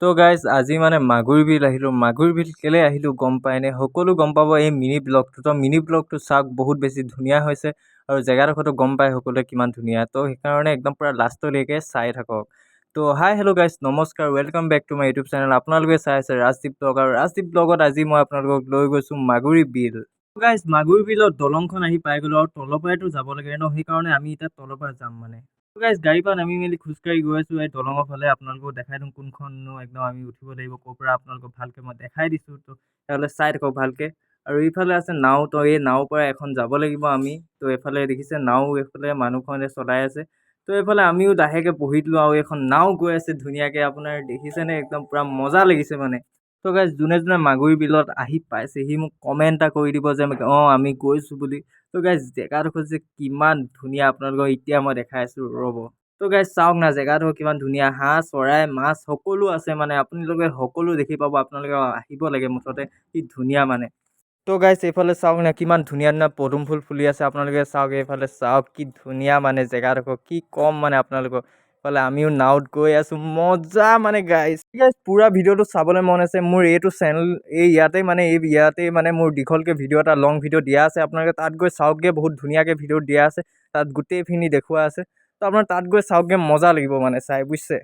তো গাইজ আজি মানে মাগুৰী বিল আহিলোঁ। মাগুৰী বিল কেলে আহিলোঁ গম পায়নে? সকলো গম পাব এই মিনি ব্লগটো। তো মিনি ব্লগটো চাওক, বহুত বেছি ধুনীয়া হৈছে আৰু জেগাডোখৰতো গম পায় সকলোৱে কিমান ধুনীয়া। তো সেইকাৰণে একদম পূৰা লাষ্টলৈকে চাই থাকক। তো হাই হেল্ল' গাইজ, নমস্কাৰ, welcome back to my YouTube channel. আপোনালোকে চাই আছে ৰাজদীপ ব্লগ, আৰু ৰাজদীপ ব্লগত আজি মই আপোনালোকক লৈ গৈছোঁ মাগুৰী বিল। গাইজ মাগুৰী বিলত দলংখন আহি পাই গ'লোঁ, আৰু তলৰ পৰাইতো যাব লাগে ন, সেইকাৰণে আমি এতিয়া তলৰ পৰা যাম মানে। গাইজ গাড়ীৰ পৰা নামি মেলি খোজকাঢ়ি গৈ আছোঁ এই দলঙৰ ফালে। আপোনালোকক দেখাই দিওঁ কোনখননো একদম আমি উঠিব লাগিব, ক'ৰ পৰা আপোনালোকক ভালকৈ মই দেখাই দিছোঁ। তো তেতিয়াহ'লে চাই থাকক ভালকৈ। আৰু এইফালে আছে নাও, তো এই নাওৰ পৰা এখন যাব লাগিব আমি। তো এইফালে দেখিছে নাও, এইফালে মানুহখনে চলাই আছে। তো এইফালে আমিও লাহেকৈ বহি দিলোঁ, আৰু এখন নাও গৈ আছে ধুনীয়াকৈ। আপোনাৰ দেখিছেনে, একদম পূৰা মজা লাগিছে মানে। তো গাইজ যোনে যোনে মাগুৰী বিলত আহি পাইছে সি মোক কমেণ্ট এটা কৰি দিব যে আমি গৈছোঁ বুলি। তো গাইজ জেগাডোখৰ যে কিমান ধুনীয়া আপোনালোকক এতিয়া মই দেখাই আছোঁ, ৰ'ব। তো গাইজ চাওক না, জেগাডোখৰ কিমান ধুনীয়া, হাঁহ চৰাই মাছ সকলো আছে মানে। আপোনালোকে সকলো দেখি পাব, আপোনালোকে আহিব লাগে মুঠতে, কি ধুনীয়া মানে। তো গাইজ এইফালে চাওক না, কিমান ধুনীয়া ধুনীয়া পদুম ফুল ফুলি আছে। আপোনালোকে চাওক, এইফালে চাওক কি ধুনীয়া মানে জেগাডোখৰ, কি ক'ম মানে আপোনালোকক। এইফালে আমিও নাৱত গৈ আছোঁ, মজা মানে গাইজ। গাইজ পূৰা ভিডিঅ'টো চাবলৈ মন আছে মোৰ এইটো চেনেল, ইয়াতে মানে মোৰ দীঘলকৈ ভিডিঅ' এটা, লং ভিডিঅ' দিয়া আছে। আপোনালোকে তাত গৈ চাওকগৈ, বহুত ধুনীয়াকৈ ভিডিঅ' দিয়া আছে। তাত গোটেইখিনি দেখুওৱা আছে। তো আপোনাৰ তাত গৈ চাওকগৈ, মজা লাগিব মানে চাই, বুজিছে।